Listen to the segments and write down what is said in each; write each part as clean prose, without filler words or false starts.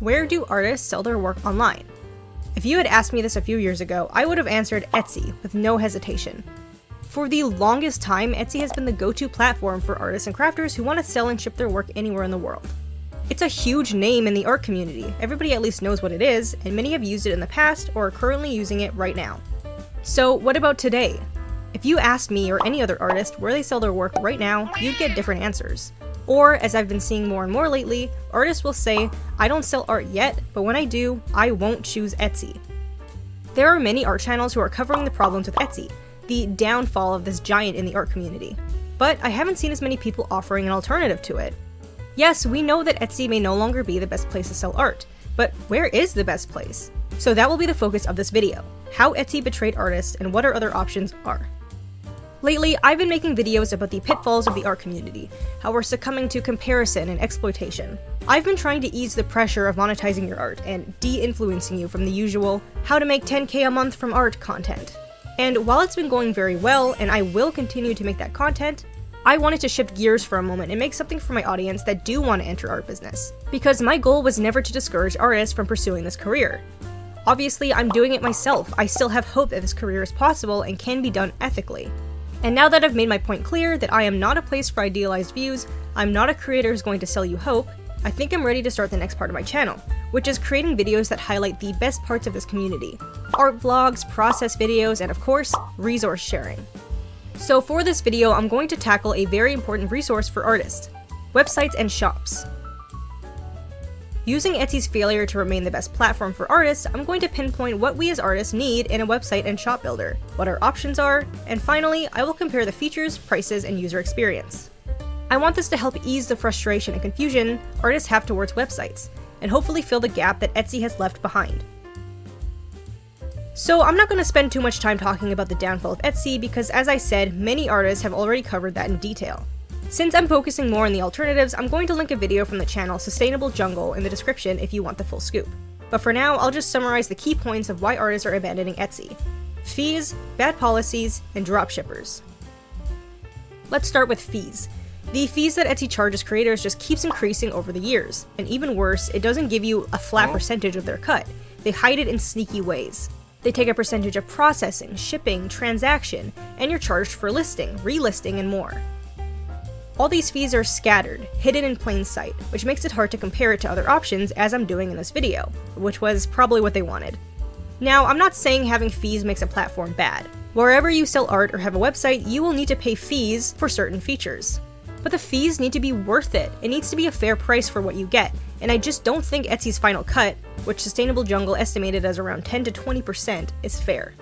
Where do artists sell their work online? If you had asked me this a few years ago, I would have answered Etsy with no hesitation. For the longest time, Etsy has been the go-to platform for artists and crafters who want to sell and ship their work anywhere in the world. It's a huge name in the art community, everybody at least knows what it is, and many have used it in the past or are currently using it right now. So what about today? If you asked me or any other artist where they sell their work right now, you'd get different answers. Or, as I've been seeing more and more lately, artists will say, I don't sell art yet, but when I do, I won't choose Etsy. There are many art channels who are covering the problems with Etsy, the downfall of this giant in the art community. But I haven't seen as many people offering an alternative to it. Yes, we know that Etsy may no longer be the best place to sell art, but where is the best place? So that will be the focus of this video, how Etsy betrayed artists and what our other options are. Lately, I've been making videos about the pitfalls of the art community, how we're succumbing to comparison and exploitation. I've been trying to ease the pressure of monetizing your art and de-influencing you from the usual how to make 10K a month from art content. And while it's been going very well, and I will continue to make that content, I wanted to shift gears for a moment and make something for my audience that do want to enter art business. Because my goal was never to discourage artists from pursuing this career. Obviously, I'm doing it myself. I still have hope that this career is possible and can be done ethically. And now that I've made my point clear that I am not a place for idealized views, I'm not a creator who's going to sell you hope, I think I'm ready to start the next part of my channel, which is creating videos that highlight the best parts of this community. Art vlogs, process videos, and of course, resource sharing. So for this video, I'm going to tackle a very important resource for artists: websites and shops. Using Etsy's failure to remain the best platform for artists, I'm going to pinpoint what we as artists need in a website and shop builder, what our options are, and finally, I will compare the features, prices, and user experience. I want this to help ease the frustration and confusion artists have towards websites, and hopefully fill the gap that Etsy has left behind. So I'm not going to spend too much time talking about the downfall of Etsy because, as I said, many artists have already covered that in detail. Since I'm focusing more on the alternatives, I'm going to link a video from the channel Sustainable Jungle in the description if you want the full scoop. But for now, I'll just summarize the key points of why artists are abandoning Etsy: fees, bad policies, and dropshippers. Let's start with fees. The fees that Etsy charges creators just keeps increasing over the years, and even worse, it doesn't give you a flat percentage of their cut. They hide it in sneaky ways. They take a percentage of processing, shipping, transaction, and you're charged for listing, relisting, and more. All these fees are scattered, hidden in plain sight, which makes it hard to compare it to other options as I'm doing in this video, which was probably what they wanted. Now, I'm not saying having fees makes a platform bad. Wherever you sell art or have a website, you will need to pay fees for certain features. But the fees need to be worth it. It needs to be a fair price for what you get, and I just don't think Etsy's final cut, which Sustainable Jungle estimated as around 10 to 20%, is fair.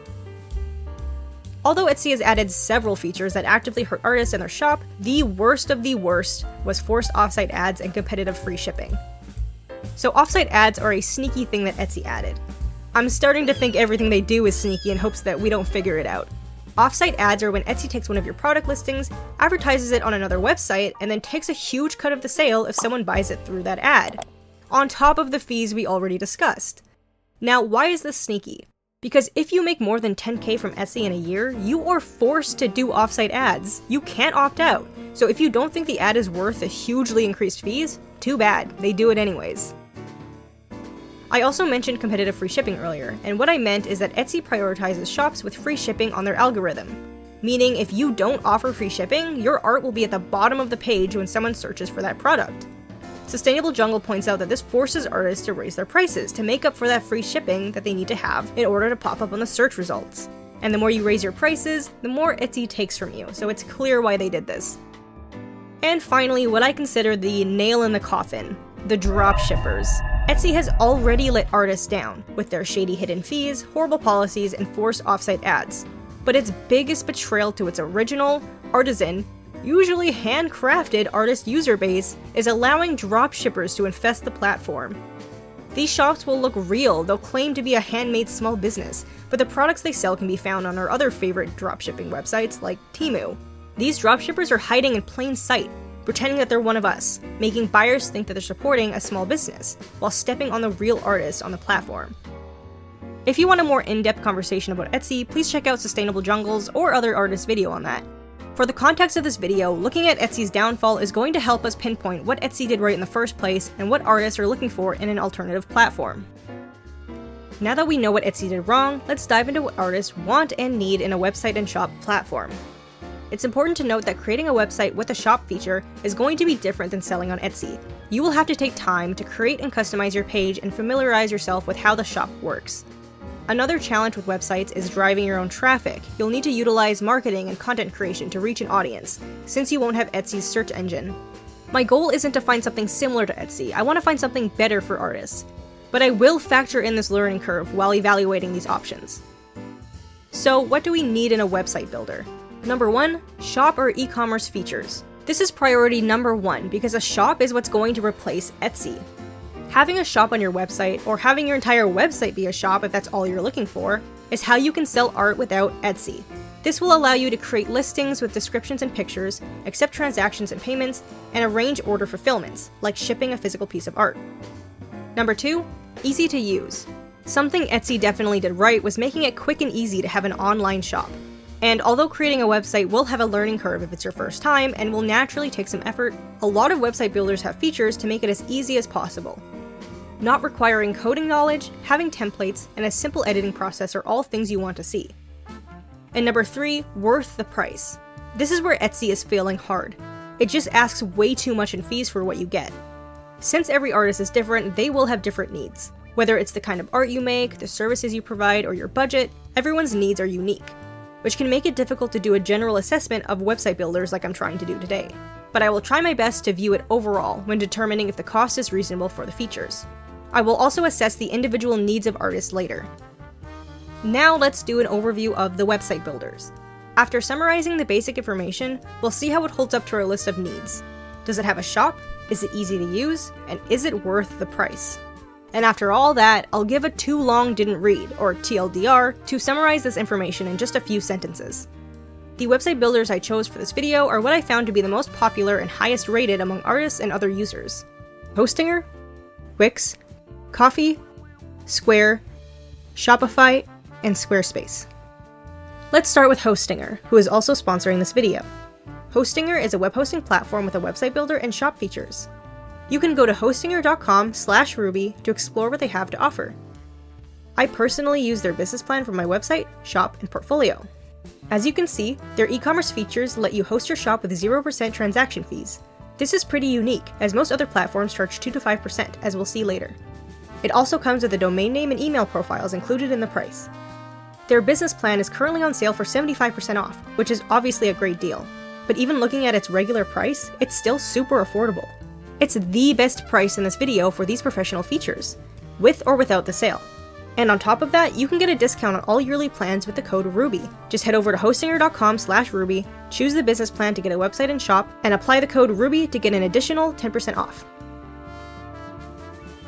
Although Etsy has added several features that actively hurt artists in their shop, the worst of the worst was forced offsite ads and competitive free shipping. So offsite ads are a sneaky thing that Etsy added. I'm starting to think everything they do is sneaky in hopes that we don't figure it out. Offsite ads are when Etsy takes one of your product listings, advertises it on another website, and then takes a huge cut of the sale if someone buys it through that ad, on top of the fees we already discussed. Now, why is this sneaky? Because if you make more than 10K from Etsy in a year, you are forced to do offsite ads. You can't opt out. So if you don't think the ad is worth the hugely increased fees, too bad, they do it anyways. I also mentioned competitive free shipping earlier, and what I meant is that Etsy prioritizes shops with free shipping on their algorithm. Meaning if you don't offer free shipping, your art will be at the bottom of the page when someone searches for that product. Sustainable Jungle points out that this forces artists to raise their prices to make up for that free shipping that they need to have in order to pop up on the search results. And the more you raise your prices, the more Etsy takes from you, so it's clear why they did this. And finally, what I consider the nail in the coffin, the dropshippers. Etsy has already let artists down with their shady hidden fees, horrible policies, and forced offsite ads. But its biggest betrayal to its original, artisan, usually handcrafted artist user base is allowing dropshippers to infest the platform. These shops will look real, they'll claim to be a handmade small business, but the products they sell can be found on our other favorite dropshipping websites like Temu. These dropshippers are hiding in plain sight, pretending that they're one of us, making buyers think that they're supporting a small business, while stepping on the real artists on the platform. If you want a more in-depth conversation about Etsy, please check out Sustainable Jungle's or other artists' video on that. For the context of this video, looking at Etsy's downfall is going to help us pinpoint what Etsy did right in the first place and what artists are looking for in an alternative platform. Now that we know what Etsy did wrong, let's dive into what artists want and need in a website and shop platform. It's important to note that creating a website with a shop feature is going to be different than selling on Etsy. You will have to take time to create and customize your page and familiarize yourself with how the shop works. Another challenge with websites is driving your own traffic. You'll need to utilize marketing and content creation to reach an audience, since you won't have Etsy's search engine. My goal isn't to find something similar to Etsy, I want to find something better for artists. But I will factor in this learning curve while evaluating these options. So what do we need in a website builder? Number 1, shop or e-commerce features. This is priority number 1 because a shop is what's going to replace Etsy. Having a shop on your website, or having your entire website be a shop if that's all you're looking for, is how you can sell art without Etsy. This will allow you to create listings with descriptions and pictures, accept transactions and payments, and arrange order fulfillments, like shipping a physical piece of art. Number 2, easy to use. Something Etsy definitely did right was making it quick and easy to have an online shop. And although creating a website will have a learning curve if it's your first time and will naturally take some effort, a lot of website builders have features to make it as easy as possible. Not requiring coding knowledge, having templates, and a simple editing process are all things you want to see. And number 3, worth the price. This is where Etsy is failing hard. It just asks way too much in fees for what you get. Since every artist is different, they will have different needs. Whether it's the kind of art you make, the services you provide, or your budget, everyone's needs are unique, which can make it difficult to do a general assessment of website builders like I'm trying to do today. But I will try my best to view it overall when determining if the cost is reasonable for the features. I will also assess the individual needs of artists later. Now let's do an overview of the website builders. After summarizing the basic information, we'll see how it holds up to our list of needs. Does it have a shop? Is it easy to use? And is it worth the price? And after all that, I'll give a too long didn't read, or TLDR, to summarize this information in just a few sentences. The website builders I chose for this video are what I found to be the most popular and highest rated among artists and other users. Hostinger, Wix, Ko-fi, Square, Shopify, and Squarespace. Let's start with Hostinger, who is also sponsoring this video. Hostinger is a web hosting platform with a website builder and shop features. You can go to hostinger.com/Ruby to explore what they have to offer. I personally use their business plan for my website, shop, and portfolio. As you can see, their e-commerce features let you host your shop with 0% transaction fees. This is pretty unique, as most other platforms charge 2 to 5%, as we'll see later. It also comes with a domain name and email profiles included in the price. Their business plan is currently on sale for 75% off, which is obviously a great deal. But even looking at its regular price, it's still super affordable. It's the best price in this video for these professional features, with or without the sale. And on top of that, you can get a discount on all yearly plans with the code RUBY. Just head over to hostinger.com/Ruby, choose the business plan to get a website and shop, and apply the code RUBY to get an additional 10% off.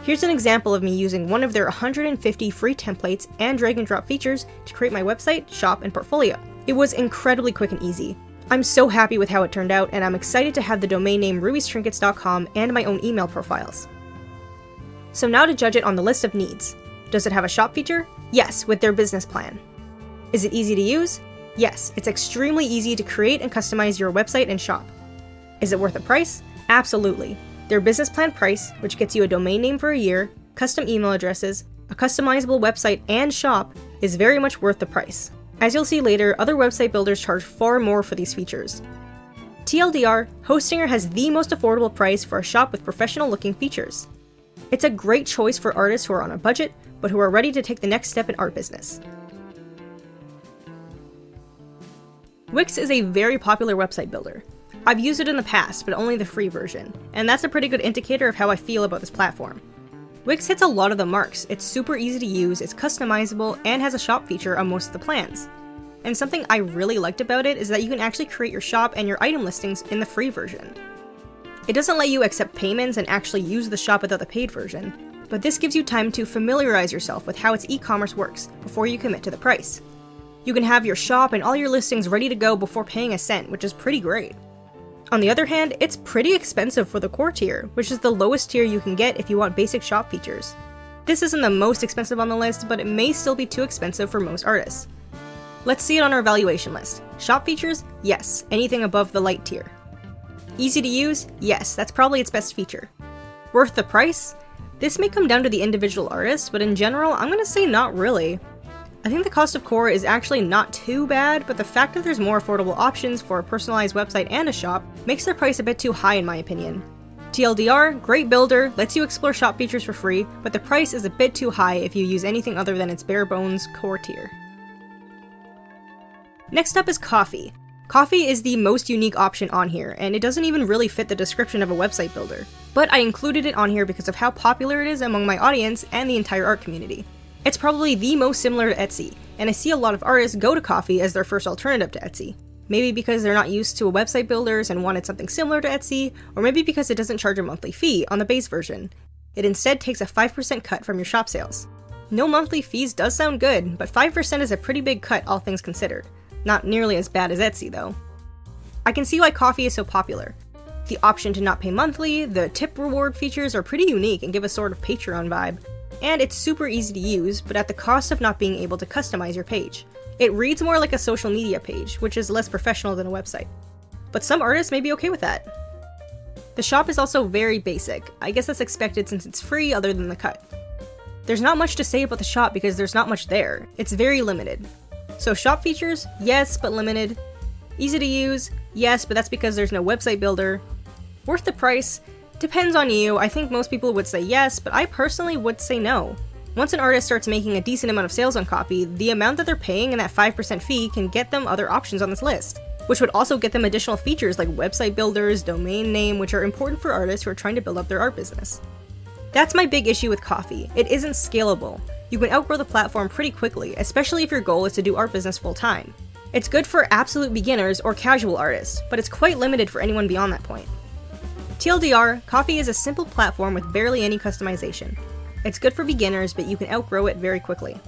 Here's an example of me using one of their 150 free templates and drag and drop features to create my website, shop, and portfolio. It was incredibly quick and easy. I'm so happy with how it turned out, and I'm excited to have the domain name rubystrinkets.com and my own email profiles. So now to judge it on the list of needs. Does it have a shop feature? Yes, with their business plan. Is it easy to use? Yes, it's extremely easy to create and customize your website and shop. Is it worth the price? Absolutely. Their business plan price, which gets you a domain name for a year, custom email addresses, a customizable website, and shop, is very much worth the price. As you'll see later, other website builders charge far more for these features. TLDR, Hostinger has the most affordable price for a shop with professional-looking features. It's a great choice for artists who are on a budget, but who are ready to take the next step in art business. Wix is a very popular website builder. I've used it in the past, but only the free version, and that's a pretty good indicator of how I feel about this platform. Wix hits a lot of the marks. It's super easy to use, it's customizable, and has a shop feature on most of the plans. And something I really liked about it is that you can actually create your shop and your item listings in the free version. It doesn't let you accept payments and actually use the shop without the paid version, but this gives you time to familiarize yourself with how its e-commerce works before you commit to the price. You can have your shop and all your listings ready to go before paying a cent, which is pretty great. On the other hand, it's pretty expensive for the core tier, which is the lowest tier you can get if you want basic shop features. This isn't the most expensive on the list, but it may still be too expensive for most artists. Let's see it on our evaluation list. Shop features? Yes, anything above the light tier. Easy to use? Yes, that's probably its best feature. Worth the price? This may come down to the individual artist, but in general, I'm gonna say not really. I think the cost of core is actually not too bad, but the fact that there's more affordable options for a personalized website and a shop makes their price a bit too high in my opinion. TLDR, great builder, lets you explore shop features for free, but the price is a bit too high if you use anything other than its bare bones core tier. Next up is Ko-fi. Ko-fi is the most unique option on here, and it doesn't even really fit the description of a website builder. But I included it on here because of how popular it is among my audience and the entire art community. It's probably the most similar to Etsy, and I see a lot of artists go to Ko-fi as their first alternative to Etsy. Maybe because they're not used to website builders and wanted something similar to Etsy, or maybe because it doesn't charge a monthly fee on the base version. It instead takes a 5% cut from your shop sales. No monthly fees does sound good, but 5% is a pretty big cut all things considered. Not nearly as bad as Etsy though. I can see why Ko-fi is so popular. The option to not pay monthly, the tip reward features are pretty unique and give a sort of Patreon vibe. And it's super easy to use, but at the cost of not being able to customize your page. It reads more like a social media page, which is less professional than a website. But some artists may be okay with that. The shop is also very basic. I guess that's expected since it's free other than the cut. There's not much to say about the shop because there's not much there. It's very limited. So shop features? Yes, but limited. Easy to use? Yes, but that's because there's no website builder. Worth the price? Depends on you. I think most people would say yes, but I personally would say no. Once an artist starts making a decent amount of sales on Ko-fi, the amount that they're paying and that 5% fee can get them other options on this list, which would also get them additional features like website builders, domain name, which are important for artists who are trying to build up their art business. That's my big issue with Ko-fi. It isn't scalable. You can outgrow the platform pretty quickly, especially if your goal is to do art business full time. It's good for absolute beginners or casual artists, but it's quite limited for anyone beyond that point. TLDR, Ko-fi is a simple platform with barely any customization. It's good for beginners, but you can outgrow it very quickly.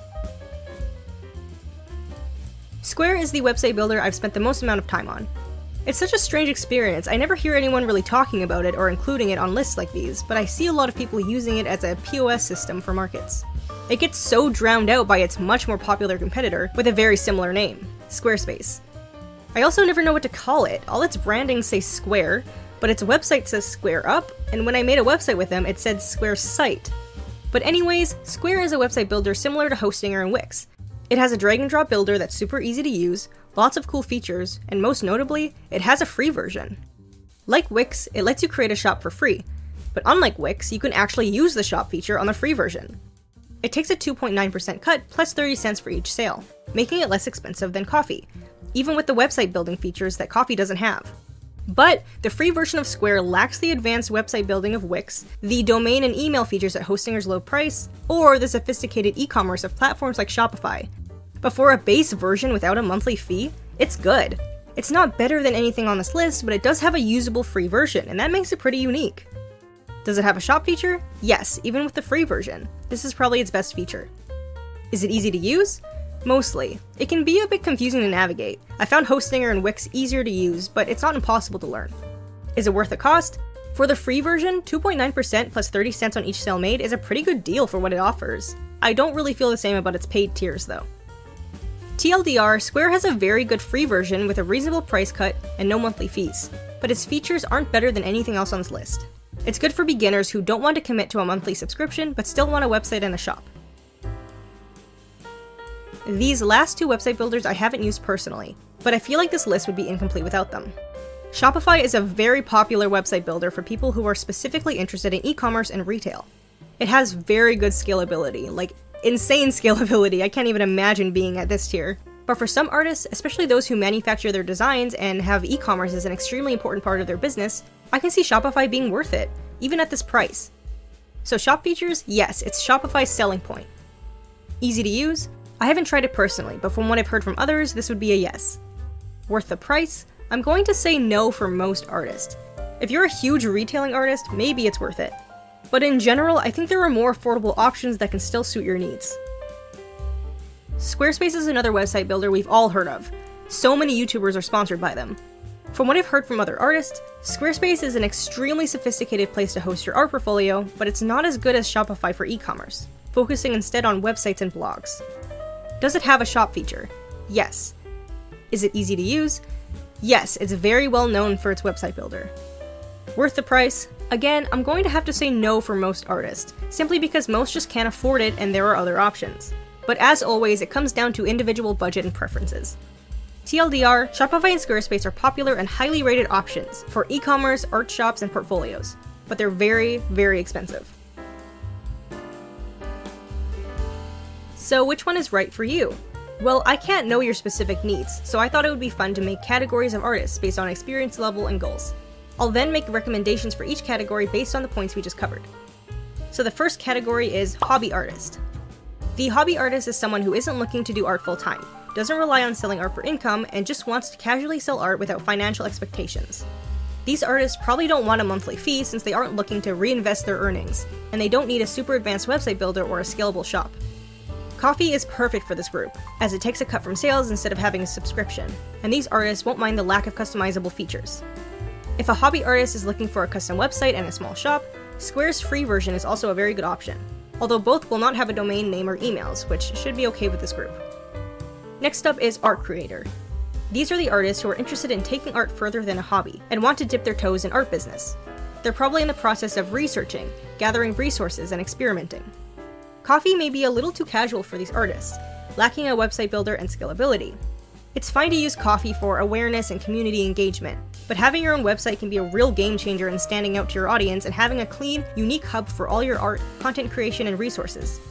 Square is the website builder I've spent the most amount of time on. It's such a strange experience. I never hear anyone really talking about it or including it on lists like these, but I see a lot of people using it as a POS system for markets. It gets so drowned out by its much more popular competitor with a very similar name, Squarespace. I also never know what to call it. All its branding says Square, but its website says Square Up, and when I made a website with them, it said Square Site. But anyways, Square is a website builder similar to Hostinger and Wix. It has a drag and drop builder that's super easy to use, lots of cool features, and most notably, it has a free version. Like Wix, it lets you create a shop for free, but unlike Wix, you can actually use the shop feature on the free version. It takes a 2.9% cut plus 30 cents for each sale, making it less expensive than Ko-fi, even with the website building features that Ko-fi doesn't have. But the free version of Square lacks the advanced website building of Wix, the domain and email features at Hostinger's low price, or the sophisticated e-commerce of platforms like Shopify. But for a base version without a monthly fee, it's good. It's not better than anything on this list, but it does have a usable free version, and that makes it pretty unique. Does it have a shop feature? Yes, even with the free version. This is probably its best feature. Is it easy to use? Mostly. It can be a bit confusing to navigate. I found Hostinger and Wix easier to use, but it's not impossible to learn. Is it worth the cost? For the free version, 2.9% plus 30 cents on each sale made is a pretty good deal for what it offers. I don't really feel the same about its paid tiers though. TLDR, Square has a very good free version with a reasonable price cut and no monthly fees, but its features aren't better than anything else on this list. It's good for beginners who don't want to commit to a monthly subscription but still want a website and a shop. These last two website builders I haven't used personally, but I feel like this list would be incomplete without them. Shopify is a very popular website builder for people who are specifically interested in e-commerce and retail. It has very good scalability, like insane scalability. I can't even imagine being at this tier. But for some artists, especially those who manufacture their designs and have e-commerce as an extremely important part of their business, I can see Shopify being worth it, even at this price. So shop features? Yes, it's Shopify's selling point. Easy to use? I haven't tried it personally, but from what I've heard from others, this would be a yes. Worth the price? I'm going to say no for most artists. If you're a huge retailing artist, maybe it's worth it. But in general, I think there are more affordable options that can still suit your needs. Squarespace is another website builder we've all heard of. So many YouTubers are sponsored by them. From what I've heard from other artists, Squarespace is an extremely sophisticated place to host your art portfolio, but it's not as good as Shopify for e-commerce, focusing instead on websites and blogs. Does it have a shop feature? Yes. Is it easy to use? Yes, it's very well known for its website builder. Worth the price? Again, I'm going to have to say no for most artists, simply because most just can't afford it and there are other options. But as always, it comes down to individual budget and preferences. TLDR, Shopify and Squarespace are popular and highly rated options for e-commerce, art shops, and portfolios, but they're very, very expensive. So which one is right for you? Well, I can't know your specific needs, so I thought it would be fun to make categories of artists based on experience level and goals. I'll then make recommendations for each category based on the points we just covered. So the first category is hobby artist. The hobby artist is someone who isn't looking to do art full time, doesn't rely on selling art for income, and just wants to casually sell art without financial expectations. These artists probably don't want a monthly fee since they aren't looking to reinvest their earnings, and they don't need a super advanced website builder or a scalable shop. Ko-fi is perfect for this group, as it takes a cut from sales instead of having a subscription, and these artists won't mind the lack of customizable features. If a hobby artist is looking for a custom website and a small shop, Square's free version is also a very good option, although both will not have a domain name or emails, which should be okay with this group. Next up is art creator. These are the artists who are interested in taking art further than a hobby, and want to dip their toes in art business. They're probably in the process of researching, gathering resources, and experimenting. Ko-fi may be a little too casual for these artists, lacking a website builder and scalability. It's fine to use Ko-fi for awareness and community engagement, but having your own website can be a real game changer in standing out to your audience and having a clean, unique hub for all your art, content creation, and resources.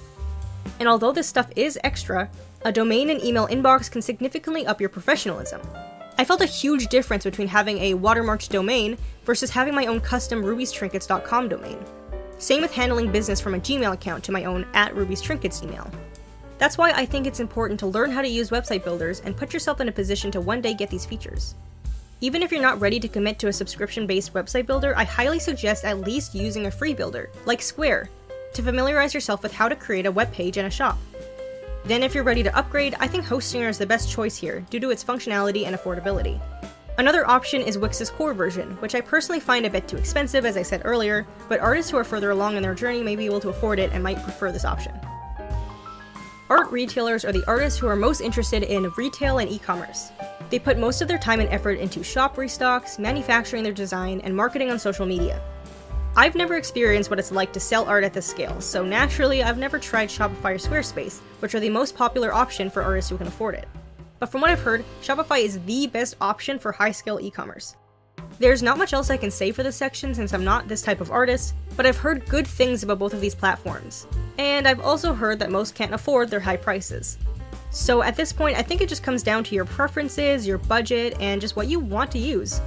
And although this stuff is extra, a domain and email inbox can significantly up your professionalism. I felt a huge difference between having a watermarked domain versus having my own custom rubystrinkets.com domain. Same with handling business from a Gmail account to my own @rubystrinkets email. That's why I think it's important to learn how to use website builders and put yourself in a position to one day get these features. Even if you're not ready to commit to a subscription-based website builder, I highly suggest at least using a free builder, like Square, to familiarize yourself with how to create a web page and a shop. Then if you're ready to upgrade, I think Hostinger is the best choice here due to its functionality and affordability. Another option is Wix's core version, which I personally find a bit too expensive as I said earlier, but artists who are further along in their journey may be able to afford it and might prefer this option. Art retailers are the artists who are most interested in retail and e-commerce. They put most of their time and effort into shop restocks, manufacturing their design, and marketing on social media. I've never experienced what it's like to sell art at this scale, so naturally I've never tried Shopify or Squarespace, which are the most popular option for artists who can afford it. But from what I've heard, Shopify is the best option for high-scale e-commerce. There's not much else I can say for this section since I'm not this type of artist, but I've heard good things about both of these platforms. And I've also heard that most can't afford their high prices. So at this point, I think it just comes down to your preferences, your budget, and just what you want to use.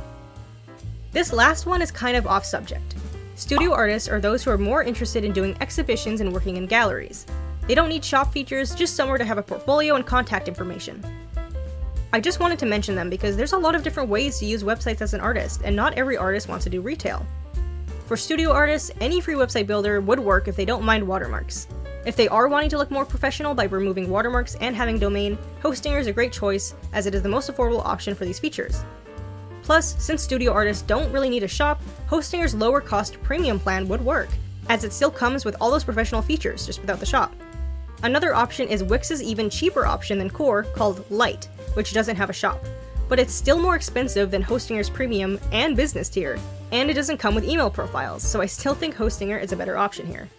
This last one is kind of off subject. Studio artists are those who are more interested in doing exhibitions and working in galleries. They don't need shop features, just somewhere to have a portfolio and contact information. I just wanted to mention them because there's a lot of different ways to use websites as an artist, and not every artist wants to do retail. For studio artists, any free website builder would work if they don't mind watermarks. If they are wanting to look more professional by removing watermarks and having domain, Hostinger is a great choice as it is the most affordable option for these features. Plus, since studio artists don't really need a shop, Hostinger's lower cost premium plan would work, as it still comes with all those professional features, just without the shop. Another option is Wix's even cheaper option than Core called Lite, which doesn't have a shop, but it's still more expensive than Hostinger's premium and business tier, and it doesn't come with email profiles, so I still think Hostinger is a better option here.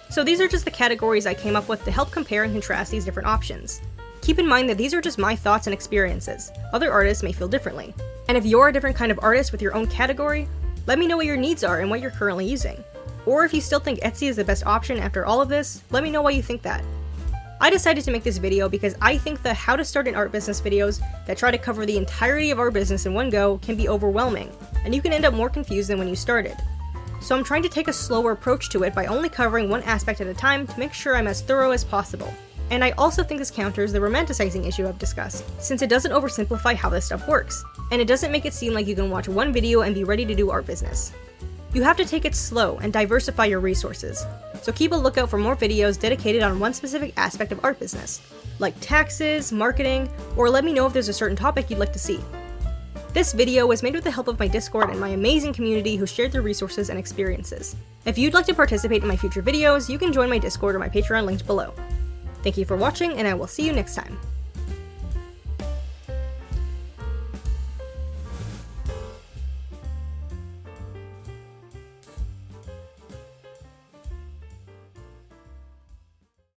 So these are just the categories I came up with to help compare and contrast these different options. Keep in mind that these are just my thoughts and experiences. Other artists may feel differently. And if you're a different kind of artist with your own category, let me know what your needs are and what you're currently using. Or if you still think Etsy is the best option after all of this, let me know why you think that. I decided to make this video because I think the how to start an art business videos that try to cover the entirety of our business in one go can be overwhelming, and you can end up more confused than when you started. So I'm trying to take a slower approach to it by only covering one aspect at a time to make sure I'm as thorough as possible. And I also think this counters the romanticizing issue I've discussed, since it doesn't oversimplify how this stuff works, and it doesn't make it seem like you can watch one video and be ready to do art business. You have to take it slow and diversify your resources, so keep a lookout for more videos dedicated on one specific aspect of art business, like taxes, marketing, or let me know if there's a certain topic you'd like to see. This video was made with the help of my Discord and my amazing community who shared their resources and experiences. If you'd like to participate in my future videos, you can join my Discord or my Patreon linked below. Thank you for watching, and I will see you next time.